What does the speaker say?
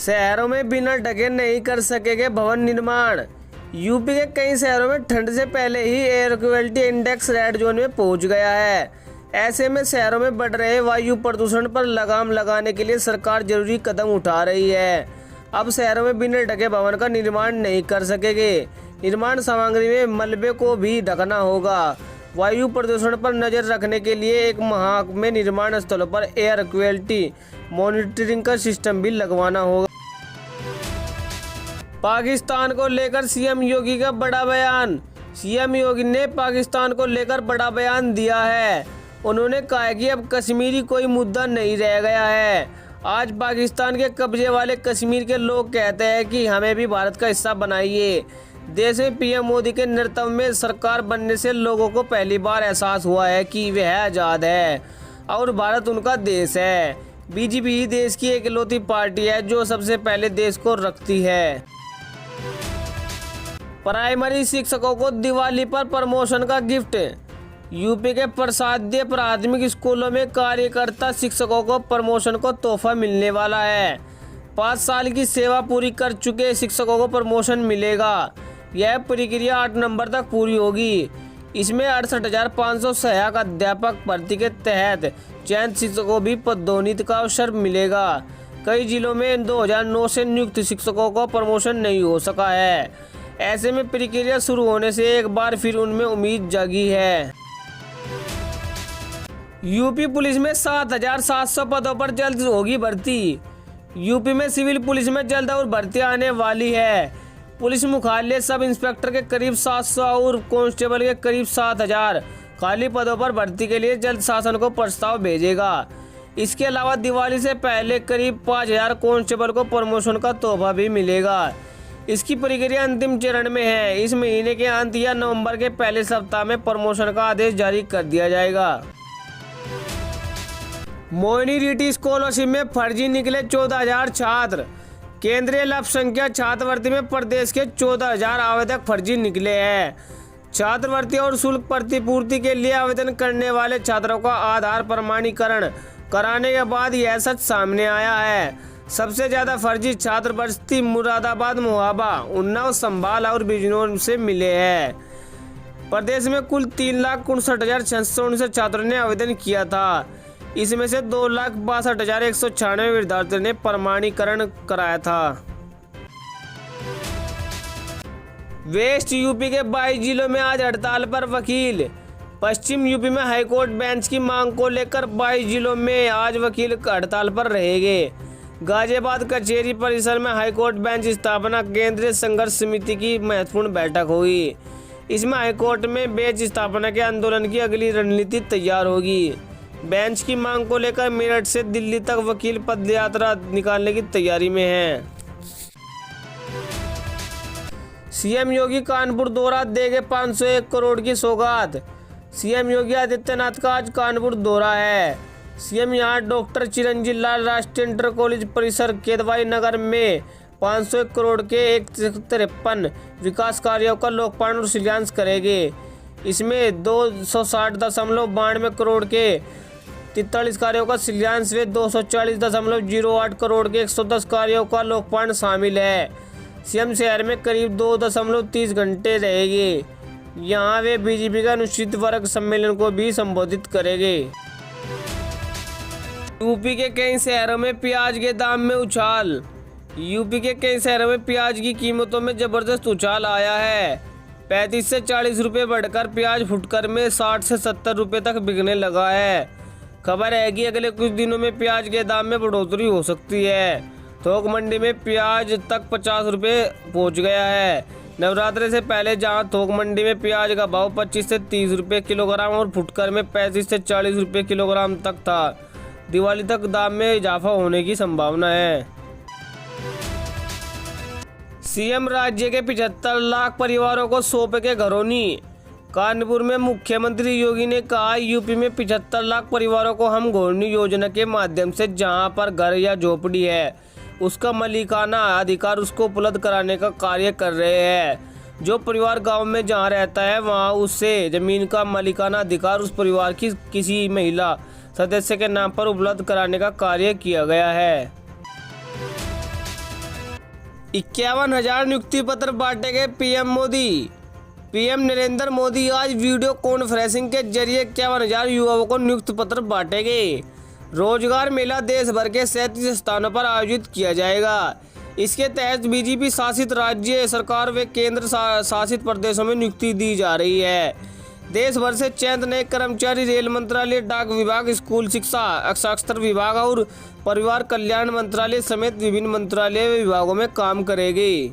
शहरों में बिना ढके नहीं कर सकेंगे भवन निर्माण। यूपी के कई शहरों में ठंड से पहले ही air quality index red zone में पहुंच गया है। ऐसे में शहरों में बढ़ रहे वायु प्रदूषण पर लगाम लगाने के लिए सरकार जरूरी कदम उठा रही है। अब शहरों में बिना ढके भवन का निर्माण नहीं कर सकेंगे। निर्माण सामग्री में मलबे को भी ढकना होगा। वायु प्रदूषण पर नजर रखने के लिए एक माह में निर्माण स्थलों पर एयर क्वालिटी मॉनिटरिंग का सिस्टम भी लगवाना होगा। पाकिस्तान को लेकर सीएम योगी का बड़ा बयान। सीएम योगी ने पाकिस्तान को लेकर बड़ा बयान दिया है। उन्होंने कहा कि अब कश्मीरी कोई मुद्दा नहीं रह गया है। आज पाकिस्तान के कब्जे वाले कश्मीर के लोग कहते हैं कि हमें भी भारत का हिस्सा बनाइए। देश में पीएम मोदी के नेतृत्व में सरकार बनने से लोगों को पहली बार एहसास हुआ है कि वह आज़ाद है और भारत उनका देश है। बीजेपी ही देश की इकलौती पार्टी है जो सबसे पहले देश को रखती है। प्राइमरी शिक्षकों को दिवाली पर प्रमोशन का गिफ्ट। यूपी के प्रसादीय प्राथमिक स्कूलों में कार्यकर्ता शिक्षकों को प्रमोशन को तोहफा मिलने वाला है। 5 साल की सेवा पूरी कर चुके शिक्षकों को प्रमोशन मिलेगा। यह प्रक्रिया 8 नवंबर तक पूरी होगी। इसमें 68,500 सहायक अध्यापक भर्ती के तहत चयनित शिक्षकों को भी पदोन्नति का अवसर मिलेगा। कई जिलों में 2009 से नियुक्त शिक्षकों को प्रमोशन नहीं हो सका है। ऐसे में प्रक्रिया शुरू होने से एक बार फिर उनमें उम्मीद जागी है। यूपी पुलिस में 7,700 पदों पर जल्द होगी भर्ती। यूपी में सिविल पुलिस में जल्द और भर्ती आने वाली है। पुलिस मुख्यालय सब इंस्पेक्टर के करीब 700 और कांस्टेबल के करीब 7,000 खाली पदों पर भर्ती के लिए जल्द शासन को प्रस्ताव भेजेगा। इसके अलावा दिवाली से पहले करीब 5,000 कांस्टेबल को प्रमोशन का तोहफा भी मिलेगा। इसकी प्रक्रिया अंतिम चरण में है। इस महीने के अंत या नवंबर के पहले सप्ताह में प्रमोशन का आदेश जारी कर दिया जाएगा। माइनॉरिटी स्कॉलरशिप में फर्जी निकले 14,000 छात्र। केंद्रीय अल्पसंख्यक छात्रवृत्ति में प्रदेश के 14,000 आवेदक फर्जी निकले हैं। छात्रवृत्ति और शुल्क प्रतिपूर्ति के लिए आवेदन करने वाले छात्रों का आधार प्रमाणीकरण कराने के बाद यह सच सामने आया है। सबसे ज्यादा फर्जी छात्र बस्ती, मुरादाबाद, मोहाबा, उन्नाव, संभाल और बिजनौर से मिले हैं। प्रदेश में कुल 3,59,619 छात्रों ने आवेदन किया था। इसमें से 2,62,196 विद्यार्थियों ने प्रमाणीकरण कराया था। वेस्ट यूपी के 22 जिलों में आज हड़ताल पर वकील। पश्चिम यूपी में हाईकोर्ट बेंच की मांग को लेकर 22 जिलों में आज वकील हड़ताल पर रहेंगे। गाजियाबाद कचहरी परिसर में हाईकोर्ट बेंच स्थापना केंद्रीय संघर्ष समिति की महत्वपूर्ण बैठक हुई। इसमें हाईकोर्ट में बेंच स्थापना के आंदोलन की अगली रणनीति तैयार होगी। बेंच की मांग को लेकर मेरठ से दिल्ली तक वकील पदयात्रा निकालने की तैयारी में हैं। सीएम योगी कानपुर दौरा देंगे 501 करोड़ की सौगात। सीएम योगी आदित्यनाथ का आज कानपुर दौरा है। सीएम यहां डॉक्टर चिरंजीव लाल राष्ट्रीय इंटर कॉलेज परिसर केदवाई नगर में 501 करोड़ के 153 विकास कार्यों का लोकार्पण और शिलान्यास करेंगे। इसमें 260.92 करोड़ के 43 कार्यों का शिलान्यास व 240.08 करोड़ के 110 कार्यों का लोकार्पण शामिल है। सीएम शहर में करीब 2.30 घंटे रहेंगे। यहाँ वे बीजेपी का अनुसूचित वर्ग सम्मेलन को भी संबोधित करेंगे। यूपी के कई शहरों में प्याज के दाम में उछाल। यूपी के कई शहरों में प्याज की कीमतों में जबरदस्त उछाल आया है। 35 से 40 रुपये बढ़कर प्याज फुटकर में 60 से 70 रुपये तक बिकने लगा है। खबर है कि अगले कुछ दिनों में प्याज के दाम में बढ़ोतरी हो सकती है। थोक मंडी में प्याज तक 50 रुपये पहुँच गया है। नवरात्रि से पहले जहां थोक मंडी में प्याज का भाव 25 से 30 रुपये किलोग्राम और फुटकर में 35 से 40 रुपये किलोग्राम तक था, दिवाली तक दाम में इजाफा होने की संभावना है। सीएम राज्य के 75 लाख परिवारों को सौंपेंगे घरौनी। कानपुर में मुख्यमंत्री योगी ने कहा, यूपी में 75 लाख परिवारों को हम घरौनी योजना के माध्यम से जहां पर घर या झोपड़ी है उसका मालिकाना अधिकार उसको उपलब्ध कराने का कार्य कर रहे हैं। जो परिवार गांव में जहां रहता है वहां उससे जमीन का मालिकाना अधिकार उस परिवार की किसी महिला सदस्य के नाम पर उपलब्ध कराने का कार्य किया गया है। 51,000 नियुक्ति पत्र बांटेंगे पीएम मोदी। पीएम नरेंद्र मोदी आज वीडियो कॉन्फ्रेंसिंग के जरिए 51,000 युवाओं को नियुक्ति पत्र बांटेंगे। रोजगार मेला देश भर के 37 स्थानों पर आयोजित किया जाएगा। इसके तहत बीजेपी शासित राज्य सरकार व केंद्र शासित प्रदेशों में नियुक्ति दी जा रही है। देश भर से चयनित नए कर्मचारी रेल मंत्रालय, डाक विभाग, स्कूल शिक्षा, अक्षर विभाग और परिवार कल्याण मंत्रालय समेत विभिन्न मंत्रालय व विभागों में काम करेंगे।